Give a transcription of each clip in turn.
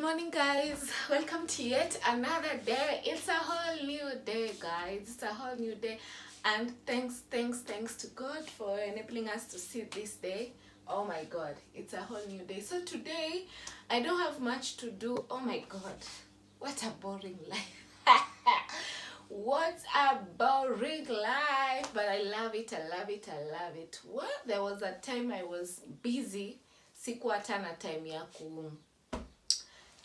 morning, guys. Welcome to yet another day. It's a whole new day, guys. It's a whole new day, and thanks to God for enabling us to see this day. Oh my God, it's a whole new day. So today I don't have much to do. Oh my God, what a boring life. What a boring life, but I love it. Well, there was a time I was busy, sikuwa hata na time ya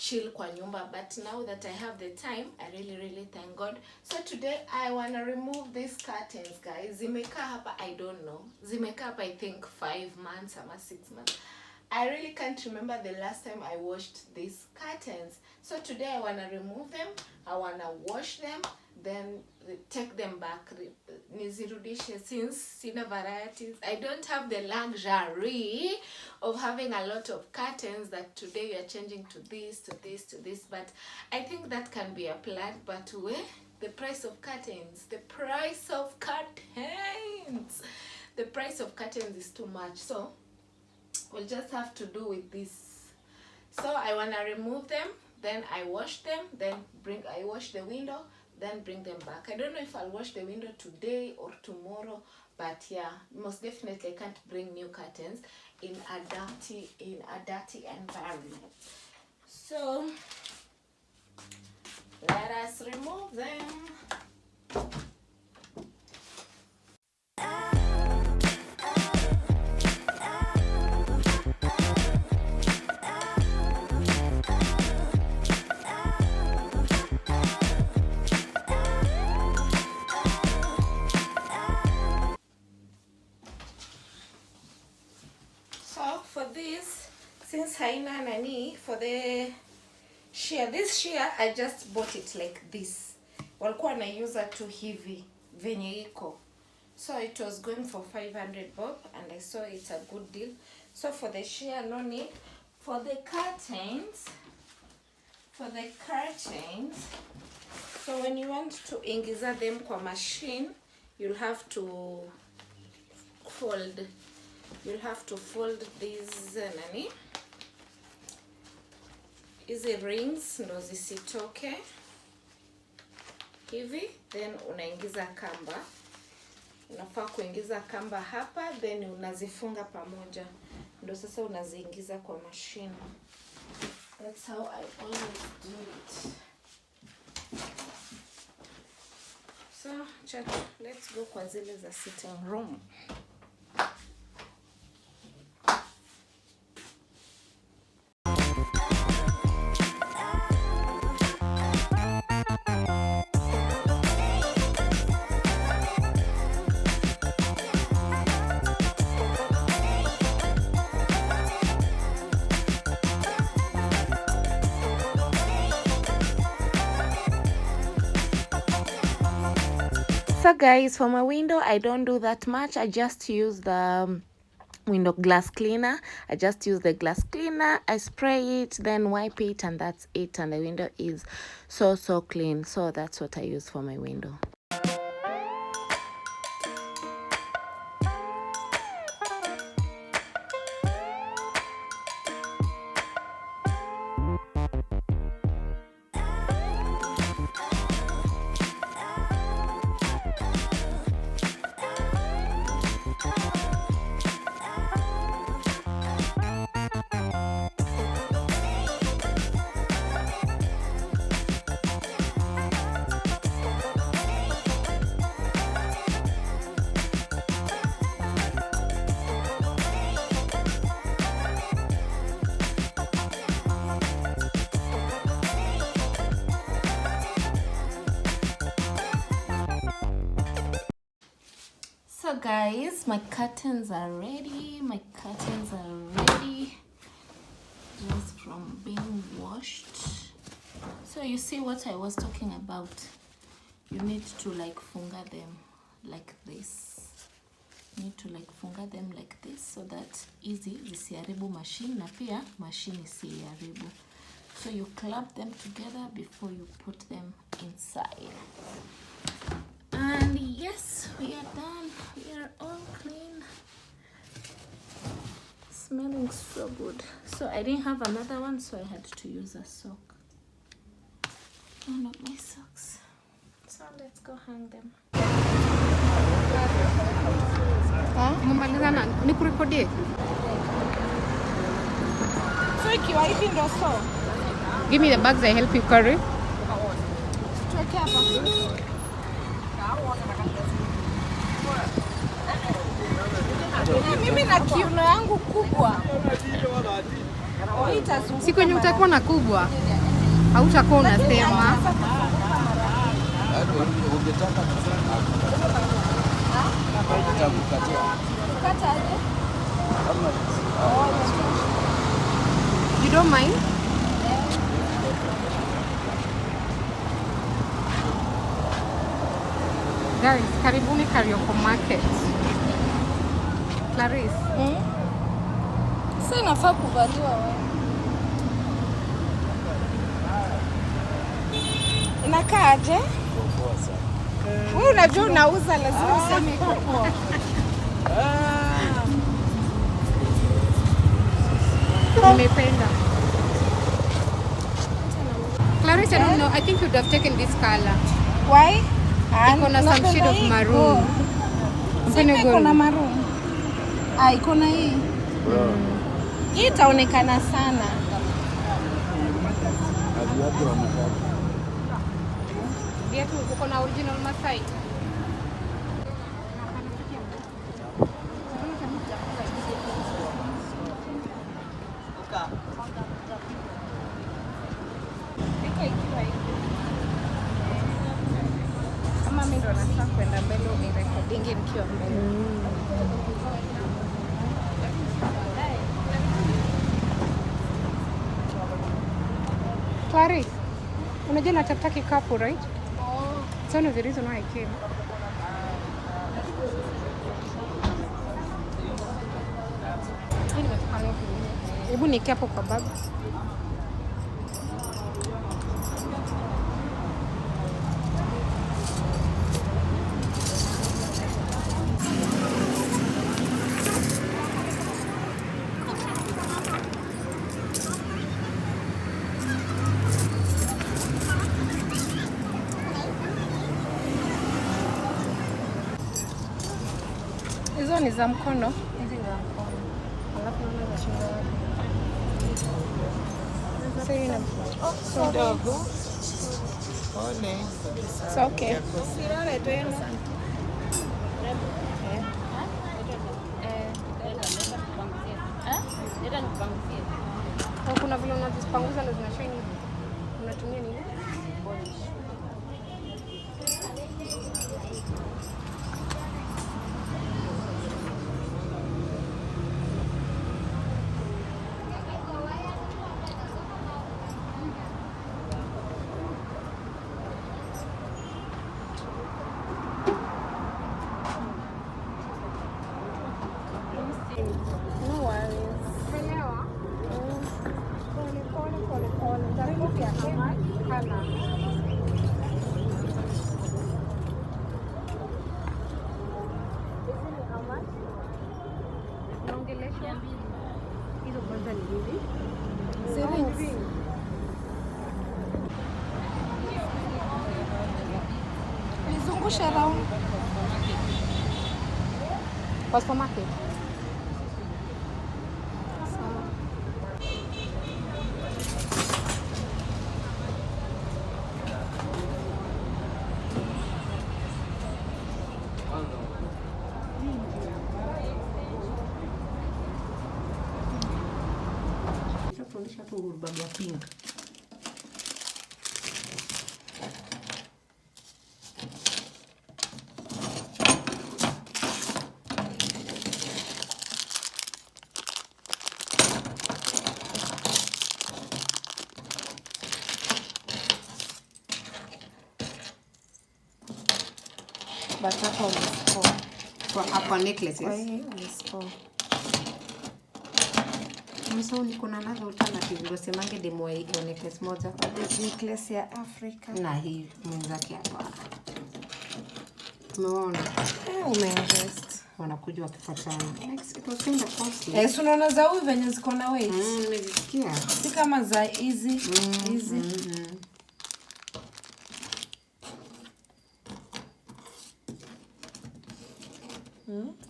chill kwa nyumba, but now that I have the time, I really thank God. So today I want to remove these curtains, guys. Zimekaa hapa, I don't know, zimekaa hapa I think 5 months or 6 months. I really can't remember the last time I washed these curtains. So today I want to remove them, I want to wash them, then take them back, nizirudishe, since sina varieties. I don't have the luxury of having a lot of curtains that today you're changing to this, but I think that can be applied. But where the price of curtains, the price of curtains is too much, so we'll just have to do with this. So I want to remove them, then I wash them, then I wash the window, then bring them back. I don't know if I'll wash the window today or tomorrow, but yeah, most definitely I can't bring new curtains in a dirty environment. So let us remove them. For this, since haina nani, for the shear, this shear I just bought it like this. Walikuwa naiuza tu hivi venye iko, so it was going for 500 bob, and I saw it's a good deal. So for the shear, no need. For the curtains, so when you want to ingiza them kwa machine, you'll have to fold these nani, hizi rings ndo zisitoke hivi, then unaingiza kamba. Unafaa kuingiza kamba hapa, then unazifunga pamoja, ndo sasa unaziingiza kwa machine. That's how I always do it. So let's go kwa zile za sitting room. So guys, for my window I don't do that much. I just use the window glass cleaner. I just use the glass cleaner, I spray it, then wipe it, and that's it, and the window is so clean. So that's what I use for my window. So guys, my curtains are ready. Just from being washed. So you see what I was talking about. You need to like funga them like this. You need to like funga them like this so that easy zisiharibu machine na pia machine isiharibu. So you clamp them together before you put them inside. And yes, we are done. We are all clean. smelling so good. So I didn't have another one, so I had to use a sock. One of my socks. So let's go hang them. Mumalizana nikurekodie. So ikiwa hivi ndo so. Give me the bags, I help you carry. Tuweke hapa. Mimi na kiuno yangu kubwa. Siku yenye utakuwa na kubwa hautakuwa unasema. You don't mind? Guys, karibuni Kariokor market. Clarice. Sasa inafaa kuvaliwa wewe. Inakaaje? Wewe unajua unauza, lazima useme iko poa. Nimependa. Clarice, I don't know. I think you'd have taken this color. Why? Iko na some shade of maroon. Iko na maroon. Iko na hii. Hii itaonekana sana. Viatu uko na original Masai. Kama mimi ndo nataka kwenda mbele nirekodi nikiwa mbele. Clarice, unajua natafuta kikapu, right? It's one of the reason why I came. Hebu niweke hapo kwa bag. Hizo ni za mkono. Hizi ni za mkono. Alafu naona za shingo yako. Sasa hii ina Kidogo. Pole. It's okay. Usione tena. kuna vile unazipanguza na zinashine hivi. Unatumia nini? No worries. Elewa. Pole. Nitakupa ya kama kana. Naongelesha hizo kwanza ni hivi. Syringe. Nizungushe round. Kwa supermarket. Tunaonyesha tu bag ya pink. But hapa umescore. Kwa hapa necklaces. Kwa hii umescore. Msao niko na nazo alternative ndio semange demo ya necklace moja. The necklace ya Africa. Na hii mwenzake hapa. Umeona? Umeinvest. wanakuja wakifuatana. It was kind of costly. So unaona za huyu venye ziko na weight. Nimesikia. Si kama za hizi.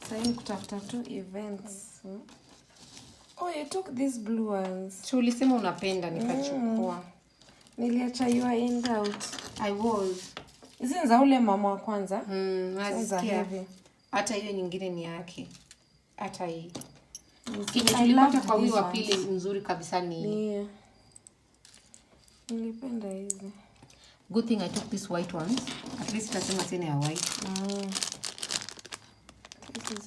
Sasa kutafuta tu events. Oh, you took these blue ones. So ulisema unapenda nikachukua. Niliacha you are in doubt. I was. Hizi ni za ule mama wa kwanza. Nasikia. Hata hiyo nyingine ni yake. Hata hii. I love kwa huyu wa pili nzuri kabisa ni. Yeah. Nilipenda hizi. Good thing I took these white ones. At least tasema tena ya white. This is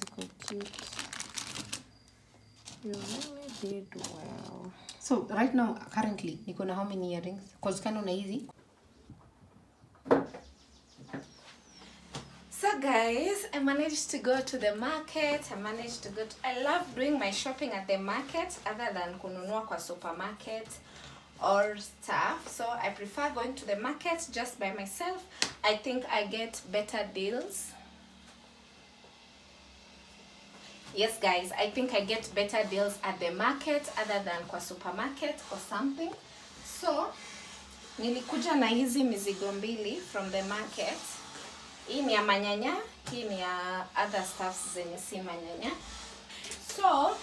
cute. You really did well. So right now currently niko na how many earrings? Cause kano na hizi. So guys, I managed to go to the market. I love doing my shopping at the market other than kununua kwa supermarket or stuff. So I prefer going to the market just by myself. I think I get better deals. Yes guys, I think I get better deals at the market other than kwa supermarket or something. So nilikuja na hizi mizigo mbili from the market. Hii ni ya manyanya, hii ni ya other stuffs zenye si manyanya. So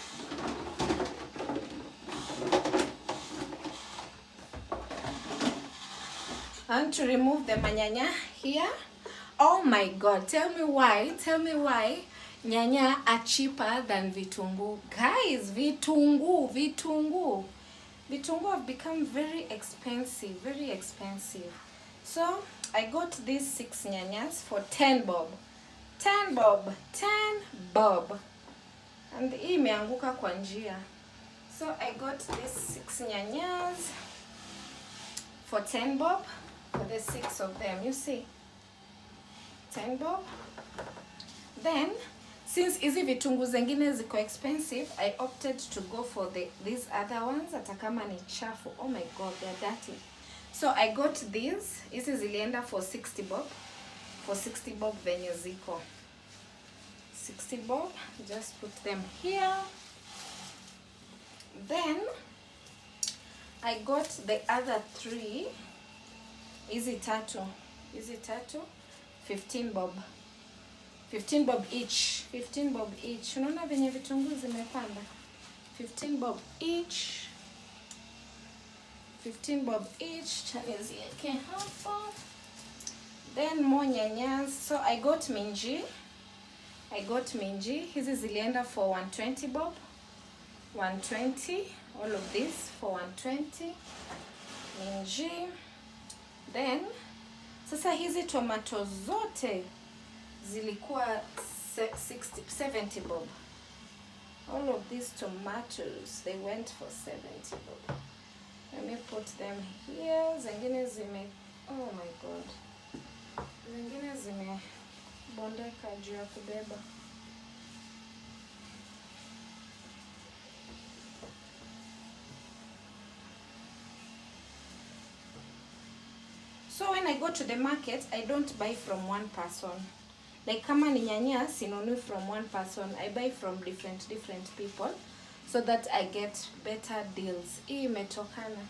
I want to remove the manyanya here. Oh my god, tell me why nyanya are cheaper than vitunguu. Guys, vitunguu have become very expensive. So I got these 6 nyanyas for 10 bob. 10 bob. And hii imeanguka kwa njia. So I got these 6 nyanyas for 10 bob for the 6 of them. You see? 10 bob. Then since hizi vitunguu zingine ziko expensive, I opted to go for these other ones hata kama ni chafu. Oh my god, they're dirty. So I got these. Hizi zilienda for 60 bob. For 60 bob venye ziko. 60 bob. Just put them here. Then I got the other 3. Hizi tatu. 15 bob. 15 bob each. Unaona venye vitunguu zimepanda. 15 bob each. 15 bob each. Chanezieke hapa. Then more nyanyas. So I got minji. Hizi zilienda for 120 bob. 120. All of this for 120. Minji. Then sasa hizi tomato zote zilikuwa 70 bob. All of these tomatoes, they went for 70 bob. Let me put them here. Zingine oh my god. Zingine bondeka juu ya kubeba. So when I go to the market, I don't buy from one person. Like kama ni nyanya, sinunui from one person. I buy from different people so that I get better deals. Hii imetokana.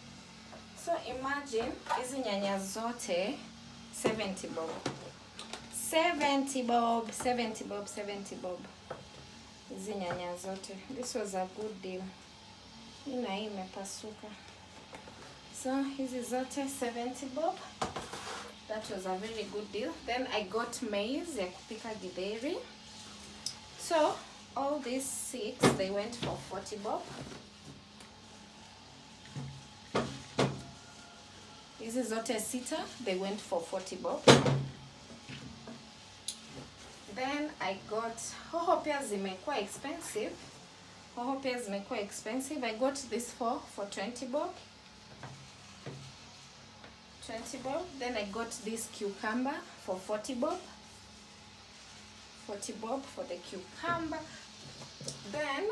So imagine hizi nyanya zote 70 bob. 70 bob. Hizi nyanya zote. This was a good deal. Hii na hii imepasuka. So hizi zote 70 bob. That was a very good deal. Then I got maize ya kupika githeri. So all these 6, they went for 40 bob. Hizi zote 6, they went for 40 bob. Then I got hoho pia zimekuwa expensive. I got this for 20 bob. 20 bob. Then I got this cucumber for 40 bob. 40 bob for the cucumber. Then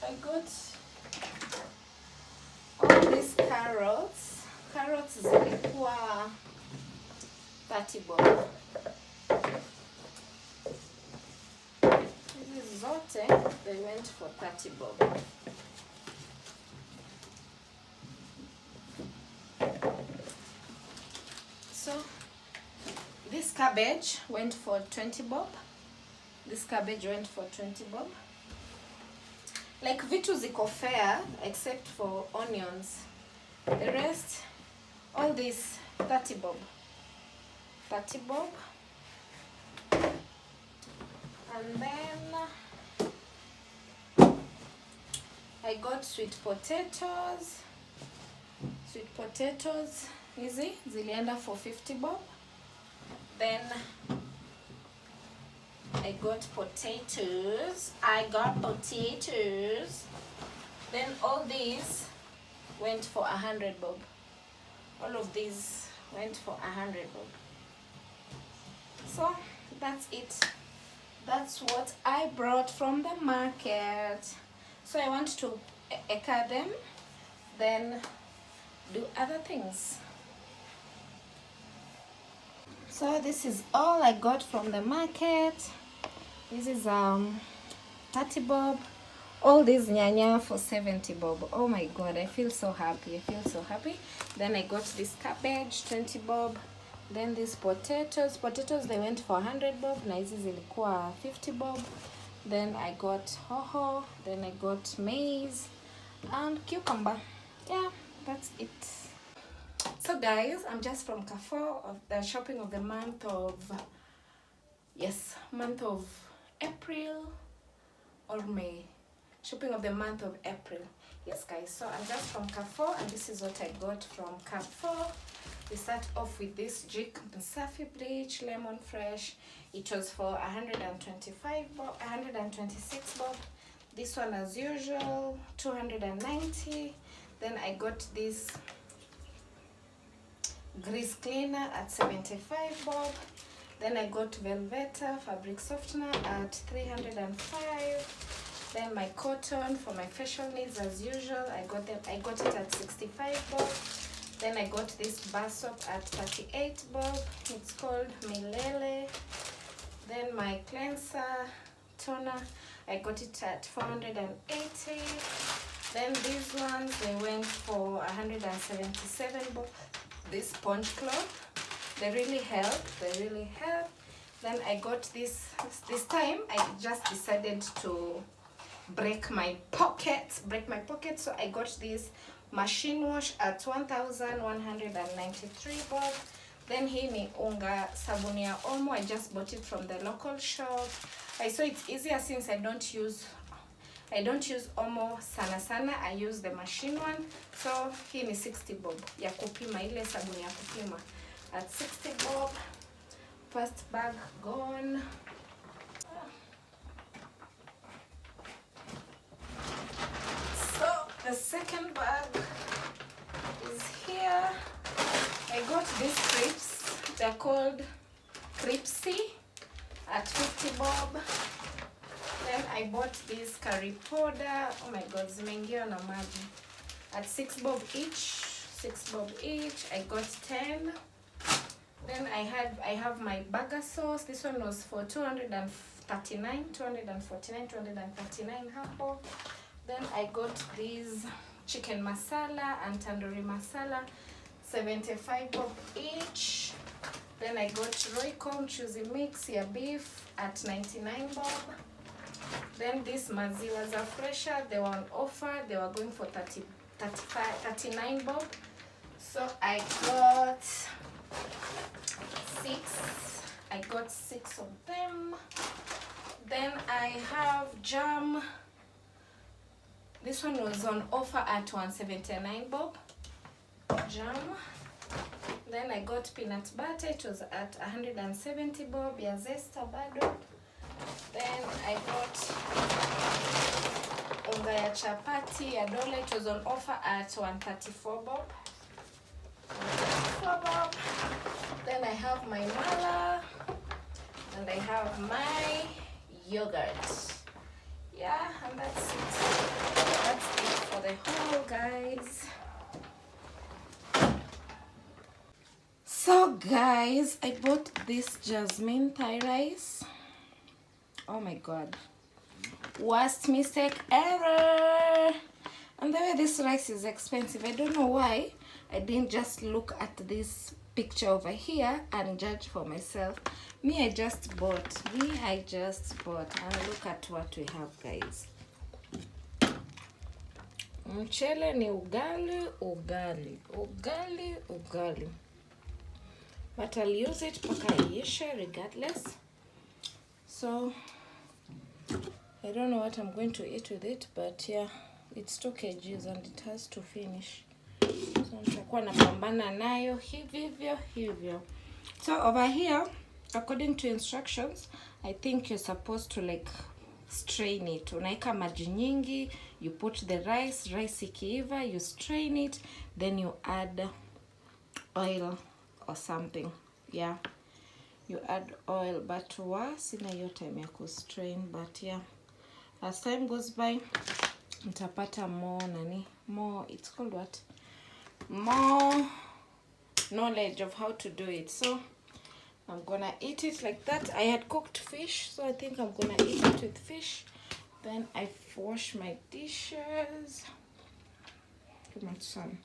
I got all these carrots. Carrots zilikuwa 30 bob. zote they went for 30 bob. So this cabbage went for 20 bob. This cabbage went for 20 bob. Like vitu ziko fair except for onions. The rest, all this 30 bob. 30 bob. And then I got sweet potatoes. Sweet potatoes, easy, zilienda for 50 bob. Then I got potatoes. Then all these went for 100 bob. All of these went for 100 bob. So that's it. That's what I brought from the market. So I want to eka them, then do other things. So this is all I got from the market. This is 30 bob. All these nyanya for 70 bob. Oh my god, I feel so happy. I feel so happy. Then I got this cabbage 20 bob. Then these potatoes they went for 100 bob. Na hizi zilikuwa 50 bob. Then I got hoho. Then I got maize and cucumber. Yeah, that's it. So guys, I'm just from Kariokor of the shopping of the month of month of April or May. Shopping of the month of April. Yes guys, so I'm just from Kariokor and this is what I got from Kariokor. We start off with this Jik Msafi bleach lemon fresh. It was for 125 bob, 126 bob. This one as usual 290. Then I got this grease cleaner at 75 bob. Then I got Velveta fabric softener at 305. Then my cotton for my facial needs as usual, I got it at 65 bob. Then I got this bar soap at 38 bob. It's called Milele. Then my cleanser toner, I got it at 480. Then these ones, they went for 177 bob. This sponge cloth, they really help. Then I got this time I just decided to break my pocket, so I got this machine wash at 1193 bob. Then hii ni unga sabuni ya omo. I just bought it from the local shop. I saw it's easier since I don't use omo sana, I use the machine one. So hii ni 60 bob ya kupima, ile sabuni ya kupima at 60 bob. First bag gone. So the second bag is here. I got these crisps. They're called Cripsy at 50 bob. Then I bought this curry powder. Oh my god, zimeingia na maji. At 6 bob each. I got 10. Then I have my burger sauce. This one was for 239 hapo. Then I got these chicken masala and tandoori masala, 75 bob each. Then I got Royco choosy mix ya beef at 99 bob. Then these maziwa za fresha, they were on offer. They were going for 39 bob. So I got 6 of them. Then I have jam. This one was on offer at 179 bob. Jam. Then I got peanut butter. It was at 170 bob. Ya zesta bado. Then I got unga ya chapati ya dola. It was on offer at 134 bob. Then I have my mala and I have my yogurt. Yeah, and that's it. That's it for the haul, guys. So guys, I bought this jasmine Thai rice. Oh my god, Worst mistake ever. And the way this rice is expensive, I don't know why I didn't just look at this picture over here and judge for myself. I just bought. And look at what we have, guys. Mchele ni ugali. But I'll use it paka iishe regardless. So I don't know what I'm going to eat with it, but yeah, it's 2 kgs and it has to finish. So nitakuwa napambana nayo hivyo. So over here, according to instructions, I think you're supposed to like strain it. Unaika maji nyingi, you put the rice ikiiva, you strain it, then you add oil or something. Yeah, you add oil, but sina hiyo time ya kustrain, but yeah, as time goes by nitapata more it's called what, more knowledge of how to do it. So I'm gonna eat it like that. I had cooked fish, so I think I'm gonna eat it with fish. Then I wash my dishes. Too much sun.